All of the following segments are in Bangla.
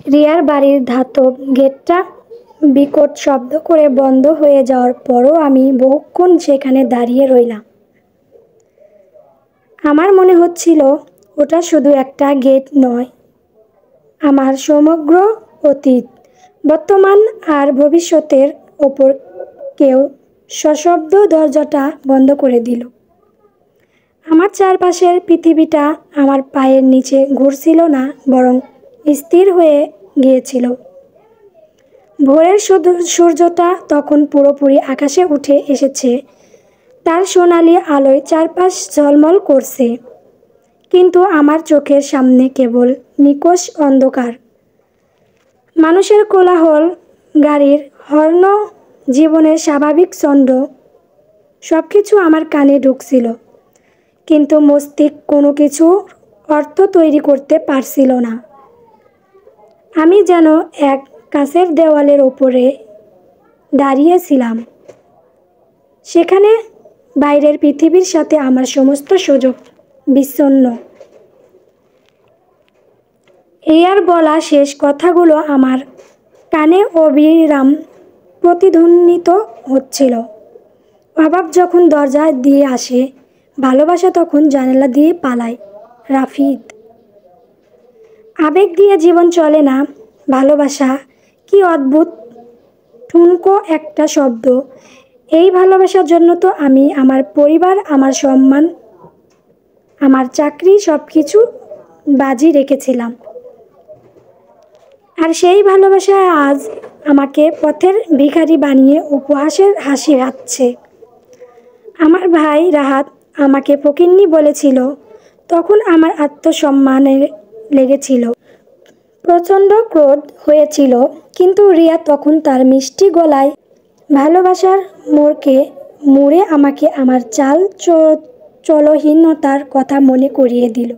রিয়ার বাড়ির ধাতব গেটটা বিকট শব্দ করে বন্ধ হয়ে যাওয়ার পরও আমি বহুক্ষণ সেখানে দাঁড়িয়ে রইলাম। আমার মনে হচ্ছিল ওটা শুধু একটা গেট নয়, আমার সমগ্র অতীত, বর্তমান আর ভবিষ্যতের ওপর কেউ সশব্দ দরজাটা বন্ধ করে দিল। আমার চারপাশের পৃথিবীটা আমার পায়ের নিচে ঘুরছিল না, বরং স্থির হয়ে গিয়েছিল। ভোরের সূর্যটা তখন পুরোপুরি আকাশে উঠে এসেছে, তার সোনালি আলোয় চারপাশ ঝলমল করছে, কিন্তু আমার চোখের সামনে কেবল নিকষ অন্ধকার। মানুষের কোলাহল, গাড়ির হর্ন, জীবনের স্বাভাবিক ছন্দ সব কিছু আমার কানে ঢুকছিল, কিন্তু মস্তিষ্ক কোনো কিছুর অর্থ তৈরি করতে পারছিল না। আমি যেন এক কাঁচের দেওয়ালের ওপরে দাঁড়িয়েছিলাম, সেখানে বাইরের পৃথিবীর সাথে আমার সমস্ত সুযোগ বিচ্ছিন্ন। রিয়ার বলা শেষ কথাগুলো আমার কানে অবিরাম প্রতিধ্বনিত হচ্ছিল। অভাব যখন দরজা দিয়ে আসে, ভালোবাসা তখন জানালা দিয়ে পালায়। রাফিদ। আবেগ দিয়ে জীবন চলে না, ভালোবাসা কি অদ্ভুত ঠুনকো একটা শব্দ। এই ভালোবাসার জন্য তো আমি আমার পরিবার, আমার সম্মান, আমার চাকরি সব কিছু বাজি রেখেছিলাম। আর সেই ভালোবাসা আজ আমাকে পথের ভিখারি বানিয়ে উপহাসের হাসি হাসছে। আমার ভাই রাহাত আমাকে ফকিন্নি বলেছিল, তখন আমার আত্মসম্মানের লেগেছিল, প্রচণ্ড ক্রোধ হয়েছিল। কিন্তু রিয়া তখন তার মিষ্টি গলায় ভালোবাসার মোড়কে মুড়ে আমাকে আমার চাল চলহীনতার কথা মনে করিয়ে দিল।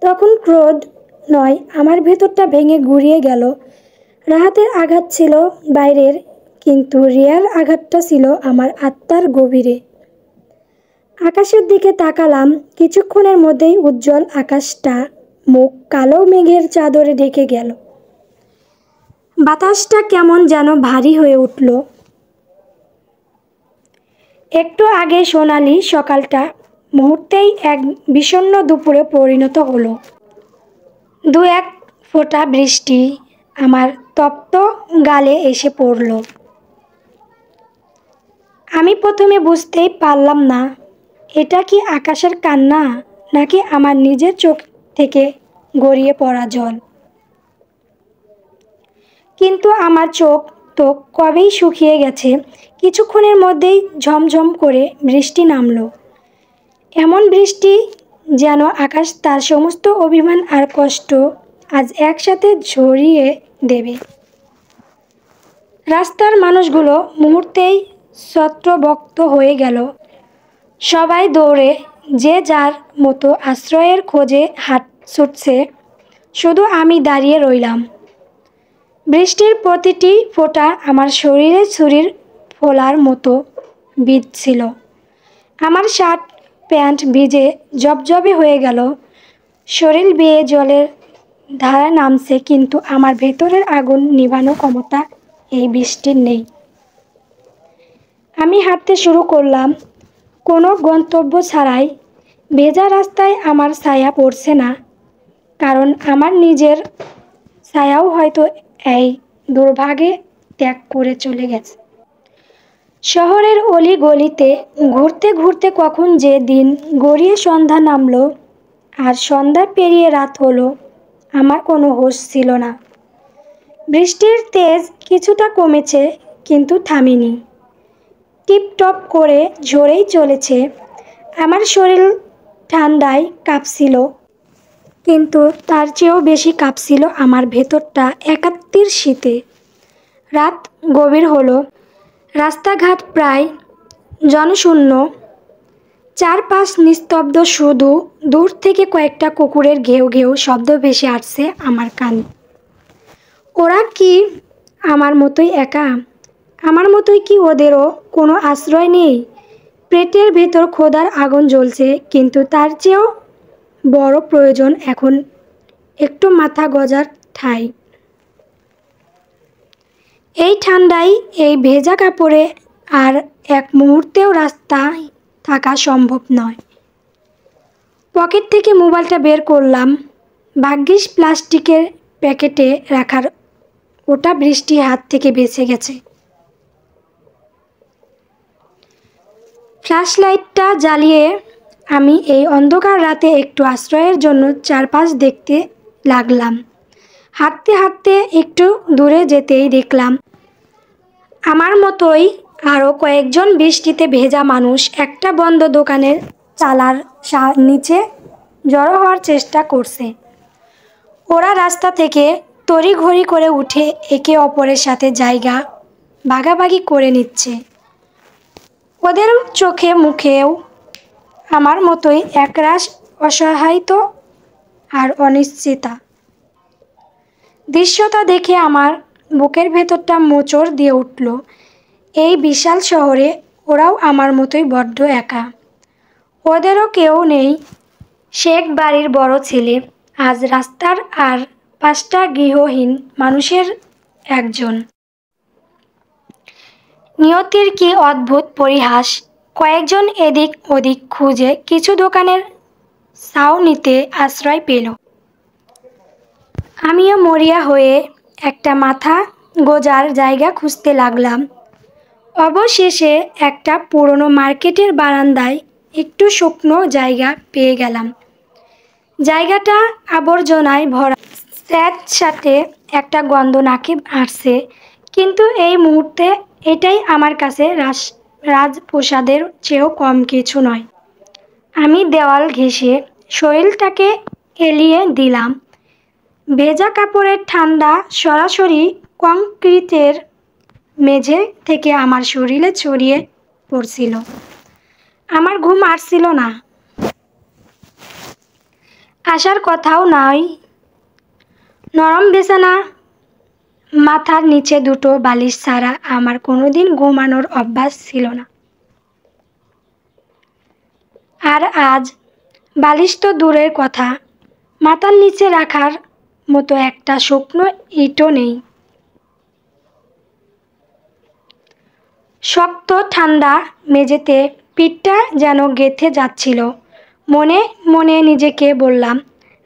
তখন ক্রোধ নয়, আমার ভেতরটা ভেঙে গুঁড়িয়ে গেল। রাহাতের আঘাত ছিল বাইরের, কিন্তু রিয়ার আঘাতটা ছিল আমার আত্মার গভীরে। আকাশের দিকে তাকালাম, কিছুক্ষণের মধ্যেই উজ্জ্বল আকাশটা মুখ কালো মেঘের চাদরে ঢেকে গেল। বাতাসটা কেমন যেন ভারী হয়ে উঠল। একটু আগে সোনালি সকালটা মুহূর্তেই এক বিষণ্ণ দুপুরে পরিণত হলো। দু এক ফোঁটা বৃষ্টি আমার তপ্ত গালে এসে পড়ল। আমি প্রথমে বুঝতেই পারলাম না এটা কি আকাশের কান্না নাকি আমার নিজের চোখ থেকে গড়িয়ে পড়া জল। কিন্তু আমার চোখ তো কবেই শুকিয়ে গেছে। কিছুক্ষণের মধ্যেই ঝমঝম করে বৃষ্টি নামলো, এমন বৃষ্টি যেন আকাশ তার সমস্ত অভিমান আর কষ্ট আজ একসাথে ঝরিয়ে দেবে। রাস্তার মানুষগুলো মুহূর্তেই ছত্রভক্ত হয়ে গেল। সবাই দৌড়ে যে যার মতো আশ্রয়ের খোঁজে হাত ছুটছে, শুধু আমি দাঁড়িয়ে রইলাম। বৃষ্টির প্রতিটি ফোঁটা আমার শরীরে ছুরির ফোলার মতো বিঁধছিল। আমার শার্ট প্যান্ট ভিজে জবজবে হয়ে গেল, শরীর বেয়ে জলের ধারা নামছে, কিন্তু আমার ভেতরের আগুন নিভানোর ক্ষমতা এই বৃষ্টির নেই। আমি হাঁটতে শুরু করলাম, কোনো গন্তব্য ছাড়াই। ভেজা রাস্তায় আমার ছায়া পড়ছে না, কারণ আমার নিজের ছায়াও হয়তো এই দুর্ভাগে ত্যাগ করে চলে গেছে। শহরের অলি গলিতে ঘুরতে ঘুরতে কখন যে দিন গড়িয়ে সন্ধ্যা নামলো আর সন্ধ্যা পেরিয়ে রাত হলো, আমার কোনো হোশ ছিল না। বৃষ্টির তেজ কিছুটা কমেছে, কিন্তু থামেনি, টিপটপ করে ঝরেই চলেছে। আমার শরীর ঠান্ডায় কাঁপছিল, কিন্তু তার চেয়েও বেশি কাঁপছিল আমার ভেতরটা একাত্মের শীতে। রাত গভীর হলো, রাস্তাঘাট প্রায় জনশূন্য, চারপাশ নিস্তব্ধ, শুধু দূর থেকে কয়েকটা কুকুরের ঘেউ ঘেউ শব্দ ভেসে আসছে আমার কানে। ওরা কি আমার মতোই একা? আমার মতোই কি ওদেরও কোনো আশ্রয় নেই? পেটের ভেতর ক্ষুধার আগুন জ্বলছে, কিন্তু তার চেয়েও বড় প্রয়োজন এখন একটু মাথা গজার ঠাঁই। এই ঠান্ডায় এই ভেজা কাপড়ে আর এক মুহূর্তেও রাস্তায় থাকা সম্ভব নয়। পকেট থেকে মোবাইলটা বের করলাম। ভাগ্যিস প্লাস্টিকের প্যাকেটে রাখার ওটা বৃষ্টির হাত থেকে বেঁচে গেছে। ফ্ল্যাশ লাইটটা জ্বালিয়ে আমি এই অন্ধকার রাতে একটু আশ্রয়ের জন্য চারপাশ দেখতে লাগলাম। হাঁটতে হাঁটতে একটু দূরে যেতেই দেখলাম আমার মতোই আরও কয়েকজন বৃষ্টিতে ভেজা মানুষ একটা বন্ধ দোকানের চালার নিচে জড়ো হওয়ার চেষ্টা করছে। ওরা রাস্তা থেকে তড়িঘড়ি করে উঠে একে অপরের সাথে জায়গা ভাগাভাগি করে নিচ্ছে। ওদের চোখে মুখেও আমার মতোই একরাশ অসহায়তা আর অনিশ্চিততা। দৃশ্যটা দেখে আমার বুকের ভেতরটা মোচড় দিয়ে উঠল। এই বিশাল শহরে ওরাও আমার মতোই বড্ড একা। ওদেরও কেউ নেই। শেখ বাড়ির বড় ছেলে, আজ রাস্তার আর 5টা গৃহহীন মানুষের একজন। নিয়তির কি অদ্ভুত পরিহাস। কয়েকজন এদিক ওদিক খুঁজে কিছু দোকানের ছাউনিতে আশ্রয় পেল। আমিও মরিয়া হয়ে একটা মাথা গোঁজার জায়গা খুঁজতে লাগলাম। অবশেষে একটা পুরনো মার্কেটের বারান্দায় একটু শুকনো জায়গা পেয়ে গেলাম। জায়গাটা আবর্জনায় ভরা। স্যাঁতস্যাঁতে একটা গন্ধ নাকে আসছে, কিন্তু এই মুহূর্তে এটাই আমার কাছে রাজপ্রাসাদের চেয়েও কম কিছু নয়। আমি দেওয়াল ঘেঁষে শরীরটাকে এলিয়ে দিলাম। ভেজা কাপড়ের ঠান্ডা সরাসরি কংক্রিটের মেঝে থেকে আমার শরীরে ছড়িয়ে পড়ছিল। আমার ঘুম আসছিল না, আসার কথাও নয়। নরম বিছানা, মাথার নিচে দুটো বালিশ ছাড়া আমার কোনোদিন ঘুমানোর অভ্যাস ছিল না। আর আজ বালিশ তো দূরের কথা, মাথার নিচে রাখার মতো একটা শুকনো ইটও নেই। শক্ত ঠান্ডা মেঝেতে পিঠটা যেন গেঁথে যাচ্ছিল। মনে মনে নিজেকে বললাম,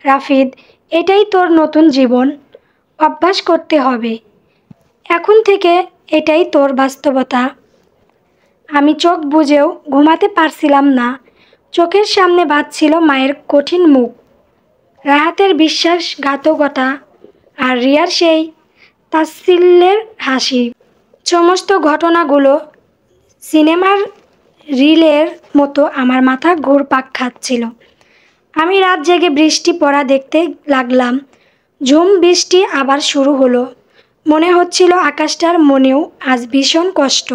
রাফিদ, এটাই তোর নতুন জীবন। অভ্যাস করতে হবে। এখন থেকে এটাই তোর বাস্তবতা। আমি চোখ বুজেও ঘুমাতে পারছিলাম না। চোখের সামনে ভাসছিল মায়ের কঠিন মুখ, রাহাতের বিশ্বাসঘাতকতা আর রিয়ার সেই তাচ্ছিল্যের হাসি। সমস্ত ঘটনাগুলো সিনেমার রিলের মতো আমার মাথা ঘুরপাক খাচ্ছিল। আমি রাত জেগে বৃষ্টি পড়া দেখতে লাগলাম। ঝুম বৃষ্টি আবার শুরু হলো। মনে হচ্ছিল আকাশটার মনেও আজ ভীষণ কষ্ট,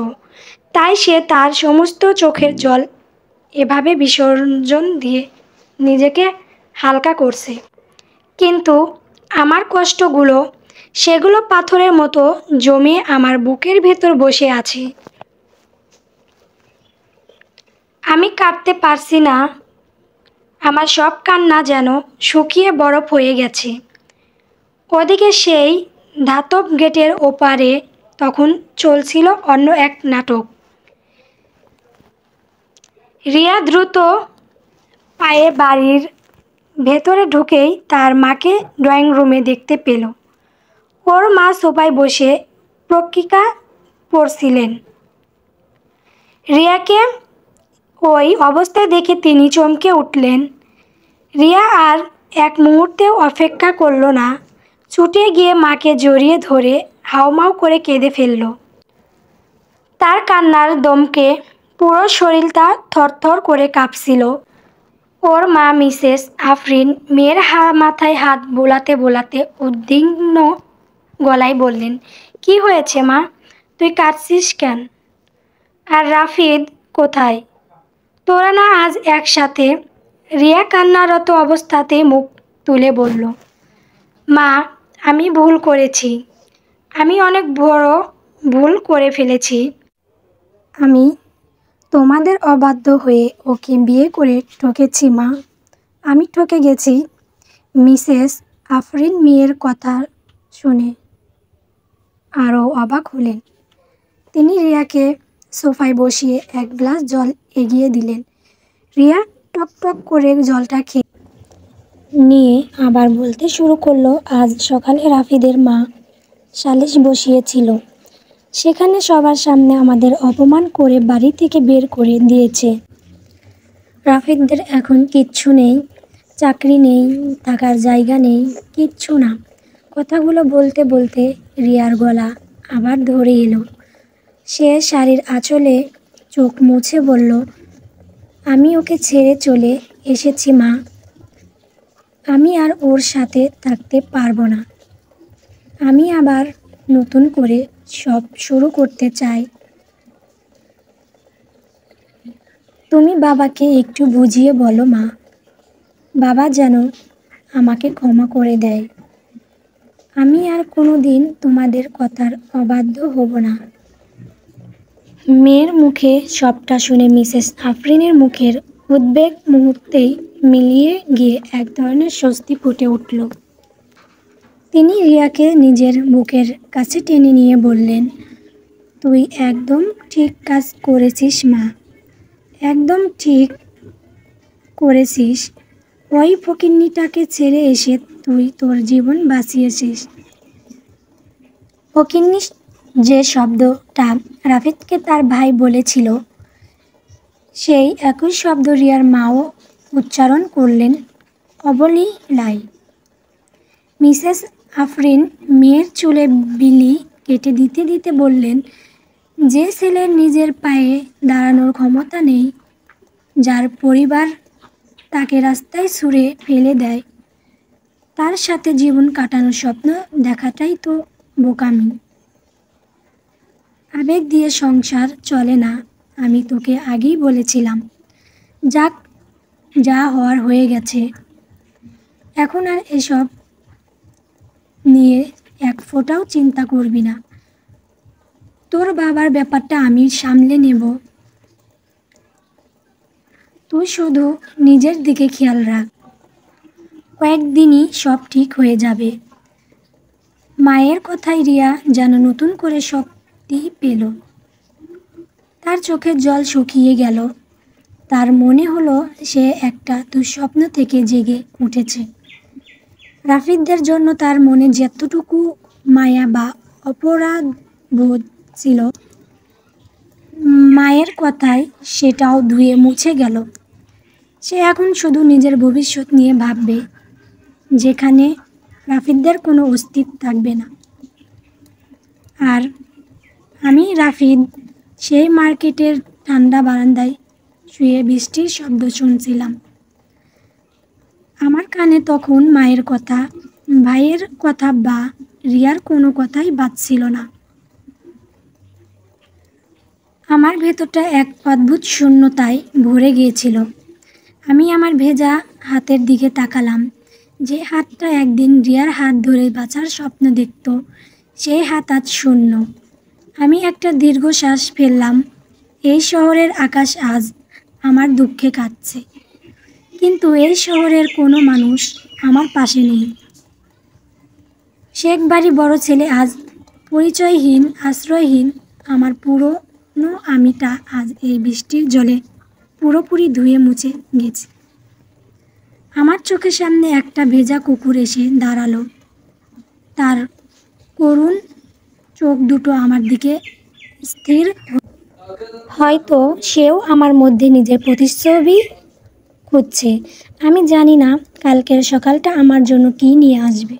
তাই সে তার সমস্ত চোখের জল এভাবে বিসর্জন দিয়ে নিজেকে হালকা করছে। কিন্তু আমার কষ্টগুলো, সেগুলো পাথরের মতো জমে আমার বুকের ভেতর বসে আছে। আমি কাঁদতে পারছি না। আমার সব কান্না যেন শুকিয়ে বরফ হয়ে গেছে। ওদিকে সেই ধাতব গেটের ওপারে তখন চলছিল অন্য এক নাটক। রিয়া দ্রুত পায়ে বাড়ির ভেতরে ঢুকেই তার মাকে ড্রয়িং রুমে দেখতে পেল। ওর মা সোফায় বসে পত্রিকা পড়ছিলেন। রিয়াকে ওই অবস্থায় দেখে তিনি চমকে উঠলেন। রিয়া আর এক মুহূর্তেও অপেক্ষা করল না, ছুটে গিয়ে মাকে জড়িয়ে ধরে হাউমাউ করে কেঁদে ফেলল। তার কান্নার দমকে পুরো শরীরটা থরথর করে কাঁপছিল। ওর মা মিসেস আফরিন মেয়ের মাথায় হাত বোলাতে বোলাতে উদ্বিগ্ন গলায় বললেন, কি হয়েছে মা, তুই কাঁদছিস কেন? আর রাফিদ কোথায়? তোরা না আজ একসাথে? রিয়া কান্নারত অবস্থাতেই মুখ তুলে বলল, মা, আমি ভুল করেছি। আমি অনেক বড় ভুল করে ফেলেছি। আমি তোমাদের অবাধ্য হয়ে ওকে বিয়ে করে ঠকেছি মা। আমি ঠকে গেছি। মিসেস আফরিন মেয়ের কথা শুনে আরও অবাক হলেন। তিনি রিয়াকে সোফায় বসিয়ে এক গ্লাস জল এগিয়ে দিলেন। রিয়া টক টক করে জলটা খেয়ে নিয়ে আবার বলতে শুরু করলো, আজ সকালে রাফিদের মা সালিশ বসিয়েছিল। সেখানে সবার সামনে আমাদের অপমান করে বাড়ি থেকে বের করে দিয়েছে। রাফিদের এখন কিচ্ছু নেই, চাকরি নেই, থাকার জায়গা নেই, কিচ্ছু না। কথাগুলো বলতে বলতে রিয়ার গলা আবার ধরে এলো। সে শাড়ির আঁচলে চোখ মুছে বলল, আমি ওকে ছেড়ে চলে এসেছি মা। আমি আর ওর সাথে থাকতে পারবো না। আমি আবার নতুন করে সব শুরু করতে চাই। তুমি বাবাকে একটু বুঝিয়ে বলো মা, বাবা যেন আমাকে ক্ষমা করে দেয়। আমি আর কোনো দিন তোমাদের কথার অবাধ্য হব না। মেয়ের মুখে সবটা শুনে মিসেস আফরিনের মুখের উদ্বেগ মুহূর্তেই মিলিয়ে গিয়ে এক ধরনের স্বস্তি ফুটে উঠল। তিনি রিয়াকে নিজের বুকের কাছে টেনে নিয়ে বললেন, তুই একদম ঠিক কাজ করেছিস মা, একদম ঠিক করেছিস। ওই ফকিন্নিটাকে ছেড়ে এসে তুই তোর জীবন বাঁচিয়েছিস। ফকিন্নি যে শব্দটা রাফিদকে তার ভাই বলেছিল, সেই একই শব্দ রিয়ার মাও উচ্চারণ করলেন অবলীলায়। মিসেস আফরিন মেয়ের চুলে বিলি কেটে দিতে দিতে বললেন, যে ছেলের নিজের পায়ে দাঁড়ানোর ক্ষমতা নেই, যার পরিবার তাকে রাস্তায় ছুঁড়ে ফেলে দেয়, তার সাথে জীবন কাটানোর স্বপ্ন দেখাটাই তো বোকামি। আবেগ দিয়ে সংসার চলে না, আমি তোকে আগেই বলেছিলাম। যাক, যা হওয়ার হয়ে গেছে। এখন আর এসব নিয়ে এক ফোঁটাও চিন্তা করবি না। তোর বাবার ব্যাপারটা আমি সামলে নেব। তুই শুধু নিজের দিকে খেয়াল রাখ, কয়েকদিনই সব ঠিক হয়ে যাবে। মায়ের কথায় রিয়া যেন নতুন করে শক্তি পেল। তার চোখের জল শুকিয়ে গেল। তার মনে হলো সে একটা দুঃস্বপ্ন থেকে জেগে উঠেছে। রাফিদদের জন্য তার মনে যতটুকু মায়া বা অপরাধবোধ ছিল, মায়ের কথায় সেটাও ধুয়ে মুছে গেল। সে এখন শুধু নিজের ভবিষ্যৎ নিয়ে ভাববে, যেখানে রাফিদদের কোনো অস্তিত্ব থাকবে না। আর আমি রাফিদ সেই মার্কেটের ঠান্ডা বারান্দায় শুয়ে বৃষ্টির শব্দ শুনছিলাম। আমার কানে তখন মায়ের কথা, ভাইয়ের কথা বা রিয়ার কোনো কথাই বাজছিল না। আমার ভেতরটা এক অদ্ভুত শূন্যতায় ভরে গিয়েছিল। আমি আমার ভেজা হাতের দিকে তাকালাম। যে হাতটা একদিন রিয়ার হাত ধরে বাঁচার স্বপ্ন দেখত, সেই হাত আজ শূন্য। আমি একটা দীর্ঘশ্বাস ফেললাম। এই শহরের আকাশ আজ আমার দুঃখে কাঁদছে, কিন্তু এই শহরের কোনো মানুষ আমার পাশে নেই। শেখ বাড়ি বড় ছেলে আজ পরিচয়হীন, আশ্রয়হীন। আমার পুরনো আমিটা আজ এই বৃষ্টির জলে পুরোপুরি ধুয়ে মুছে গেছে। আমার চোখের সামনে একটা ভেজা কুকুর এসে দাঁড়ালো। তার করুণ চোখ দুটো আমার দিকে স্থির। হয়তো সেও আমার মধ্যে নিজের প্রতিচ্ছবি খুঁজছে। আমি জানি না কালকের সকালটা আমার জন্য কী নিয়ে আসবে,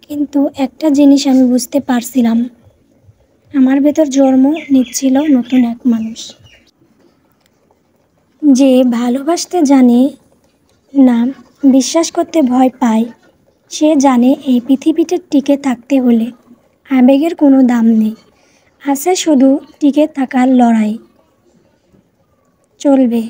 কিন্তু একটা জিনিস আমি বুঝতে পারছিলাম, আমার ভেতর জন্ম নিচ্ছিল নতুন এক মানুষ, যে ভালোবাসতে জানে না, বিশ্বাস করতে ভয় পায়। সে জানে এই পৃথিবীতে টিকে থাকতে হলে আবেগের কোনো দাম নেই, আছে শুধু টিকে থাকার লড়াই। চলবে।